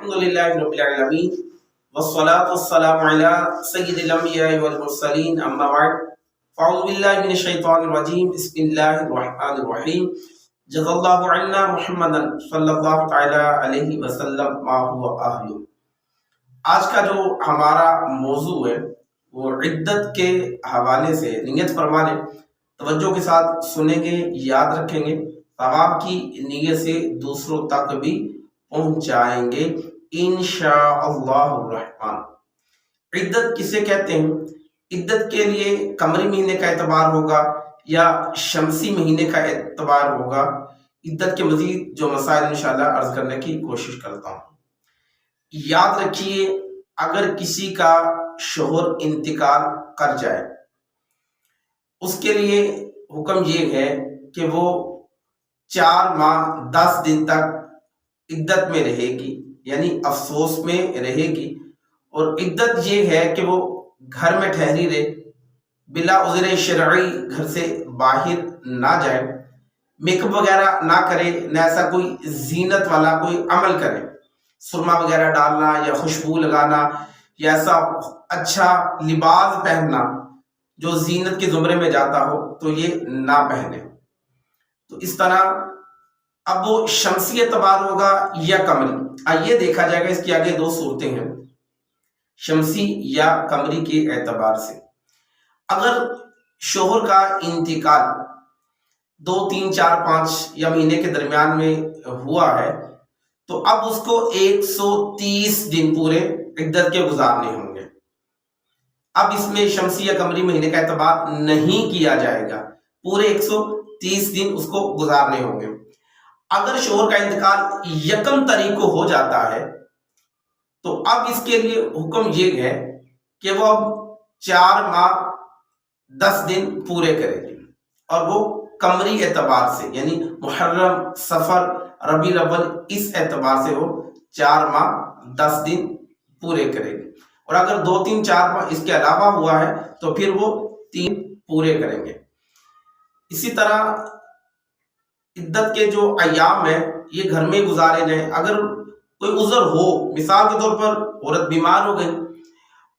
الحمدللہ رب العالمین والصلاة والسلام علی سید الانبیاء والمرسلین اما بعد فاعوذ باللہ من الشیطان الرجیم بسم اللہ الرحمن الرحیم جزا اللہ عنا محمدا صلی اللہ تعالی علیہ وسلم ما هو اہلہ۔ آج کا جو ہمارا موضوع ہے وہ عدت کے حوالے سے نیت فرما لیں، توجہ کے ساتھ سنیں گے، یاد رکھیں گے، ثواب کی نیت سے دوسروں تک بھی پہنچائیں گے انشاءاللہ الرحمن۔ عدت کسے کہتے ہیں؟ عدت کے لیے قمری مہینے کا اعتبار ہوگا یا شمسی مہینے کا اعتبار ہوگا؟ عدت کے مزید جو مسائل انشاءاللہ عرض کرنے کی کوشش کرتا ہوں۔ یاد رکھیے، اگر کسی کا شوہر انتقال کر جائے، اس کے لیے حکم یہ ہے کہ وہ 4 ماہ 10 دن تک عدت میں رہے گی، یعنی افسوس میں رہے گی، اور عدت یہ ہے کہ وہ گھر میں ٹھہری رہے، بلا عذر شرعی گھر سے باہر نہ جائے، میک اپ وغیرہ نہ کرے، نہ ایسا کوئی زینت والا کوئی عمل کرے، سرما وغیرہ ڈالنا یا خوشبو لگانا یا ایسا اچھا لباس پہننا جو زینت کے زمرے میں جاتا ہو تو یہ نہ پہنے۔ تو اس طرح اب وہ شمسی اعتبار ہوگا یا قمری، آئیے دیکھا جائے گا۔ اس کی آگے 2 صورتیں ہیں، شمسی یا قمری کے اعتبار سے۔ اگر شوہر کا انتقال 2 3 4 5 یا مہینے کے درمیان میں ہوا ہے تو اب اس کو 130 دن پورے عدت کے گزارنے ہوں گے۔ اب اس میں شمسی یا قمری مہینے کا اعتبار نہیں کیا جائے گا، پورے 130 دن اس کو گزارنے ہوں گے۔ اگر شوہر کا انتقال 1 تاریخ کو ہو جاتا ہے تو اب اس کے لیے حکم یہ ہے کہ وہ اب 4 ماہ 10 دن پورے کرے گی، اور وہ قمری اعتبار سے یعنی محرم، صفر، ربیع الاول، اس اعتبار سے وہ 4 ماہ 10 دن پورے کرے گی۔ اور اگر 2 3 4 ماہ اس کے علاوہ ہوا ہے تو پھر وہ 3 پورے کریں گے۔ اسی طرح عدت کے جو ایام ہیں یہ گھر میں گزارے جائیں۔ اگر کوئی عذر ہو، مثال کے طور پر عورت بیمار ہو گئی،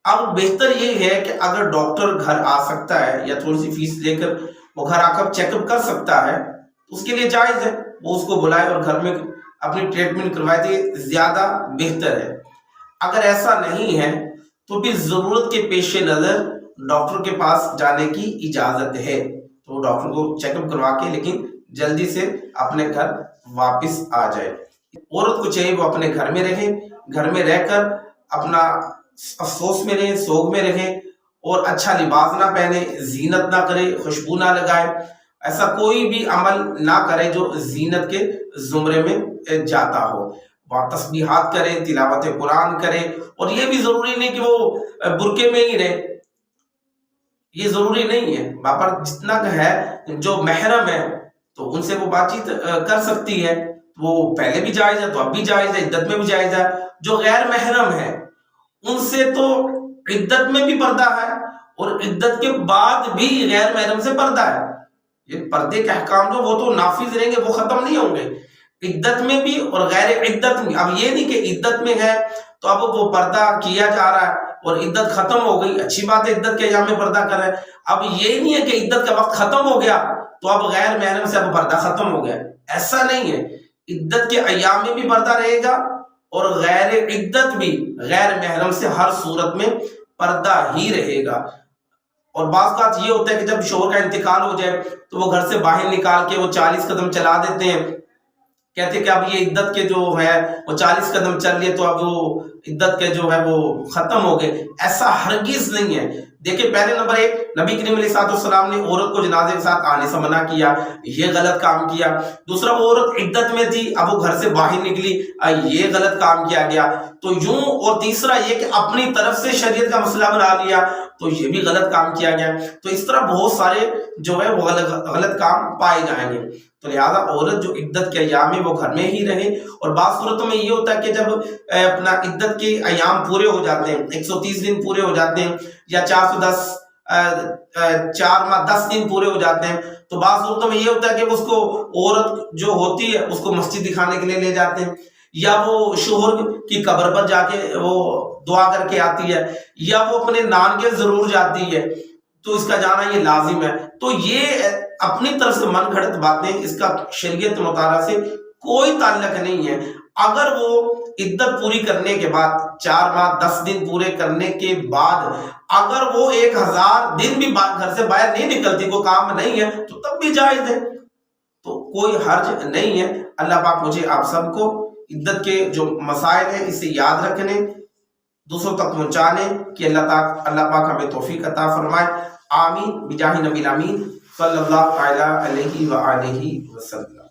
اب بہتر یہ ہے کہ اگر ڈاکٹر گھر آ سکتا ہے یا تھوڑی سی فیس لے کر وہ گھر آ کر چیک اپ کر سکتا ہے تو اس کے لیے جائز ہے، وہ اس کو بلائے اور گھر میں اپنی ٹریٹمنٹ کروائے تو زیادہ بہتر ہے۔ اگر ایسا نہیں ہے تو پھر ضرورت کے پیش نظر ڈاکٹر کے پاس جانے کی اجازت ہے، تو ڈاکٹر کو چیک اپ کروا کے لیکن جلدی سے اپنے گھر واپس آ جائے۔ عورت کو چاہیے وہ اپنے گھر میں رہے، گھر میں رہ کر اپنا افسوس میں رہے، سوگ میں رہے، اور اچھا لباس نہ پہنے، زینت نہ کرے، خوشبو نہ لگائے، ایسا کوئی بھی عمل نہ کرے جو زینت کے زمرے میں جاتا ہو۔ وہ تسبیحات کرے، تلاوت قرآن کرے، اور یہ بھی ضروری نہیں کہ وہ برقعے میں ہی رہے، یہ ضروری نہیں ہے۔ وہاں پر جتنا ہے جو محرم ہے تو ان سے وہ بات چیت کر سکتی ہے، وہ پہلے بھی جائز ہے تو اب بھی جائز ہے، عدت میں بھی جائز ہے۔ جو غیر محرم ہے ان سے تو عدت میں بھی پردہ ہے اور عدت کے بعد بھی غیر محرم سے پردہ ہے۔ یہ پردے کے احکام جو وہ تو نافذ رہیں گے، وہ ختم نہیں ہوں گے، عدت میں بھی اور غیر عدت میں۔ اب یہ نہیں کہ عدت میں ہے تو اب وہ پردہ کیا جا رہا ہے اور عدت ختم ہو گئی، اچھی بات ہے عدت کے ایام میں پردہ کر رہے ہیں۔ اب یہ نہیں ہے کہ عدت کا وقت ختم ہو گیا تو اب غیر محرم سے اب پردہ ختم ہو گیا، ایسا نہیں ہے۔ عدت کے ایام میں بھی پردہ رہے گا اور غیر عدت بھی غیر محرم سے ہر صورت میں پردہ ہی رہے گا۔ اور بعض بات یہ ہوتا ہے کہ جب شوہر کا انتقال ہو جائے تو وہ گھر سے باہر نکال کے وہ 40 قدم چلا دیتے ہیں، کہتے ہیں کہ اب یہ عدت کے جو ہے وہ 40 قدم چل لیے تو اب وہ عدت کے جو ہے وہ ختم ہو گئے، ایسا ہرگز نہیں ہے۔ دیکھیں، پہلے نمبر 1، نبی کریم علیہ السلام نے عورت کو جنازے کے ساتھ آنے سے منع کیا، یہ غلط کام کیا۔ دوسرا، وہ عورت عدت میں تھی، اب وہ گھر سے باہر نکلی، یہ غلط کام کیا گیا تو یوں۔ اور تیسرا یہ کہ اپنی طرف سے شریعت کا مسئلہ بنا لیا تو یہ بھی غلط کام کیا گیا۔ تو اس طرح بہت سارے جو ہے وہ غلط کام پائے جائیں گے۔ تو لہٰذا عورت جو عدت کے ایام میں وہ گھر میں ہی رہے۔ اور بعض صورتوں میں یہ ہوتا ہے کہ جب اپنا عدت کے ایام پورے ہو جاتے ہیں، 130 دن پورے ہو جاتے ہیں یا 4 ماہ 10 دن پورے ہو جاتے ہیں، تو بعض صورتوں میں یہ ہوتا ہے کہ اس کو عورت جو ہوتی ہے اس کو مسجد دکھانے کے لیے لے جاتے ہیں، یا وہ شوہر کی قبر پر جا کے وہ دعا کر کے آتی ہے، یا وہ اپنے نان کے ضرور جاتی ہے، تو اس کا جانا یہ لازم ہے. تو یہ اپنی طرف سے من گھڑت باتیں، اس کا شریعت مطالعہ سے کوئی تعلق نہیں ہے. اگر وہ عدت پوری کرنے کے بعد 4 ماہ 10 دن پورے کرنے کے بعد اگر وہ 1000 دن بھی گھر سے باہر نہیں نکلتی، کوئی کام نہیں ہے، تو تب بھی جائز ہے، تو کوئی حرج نہیں ہے. اللہ پاک مجھے آپ سب کو عدت کے جو مسائل ہیں اسے یاد رکھنے، دوسروں تک پہنچانے کی اللہ پاک ہمیں توفیق عطا فرمائے. آمین بجاہ نبی الامین صلی اللہ تعالی علیہ وآلہ وسلم.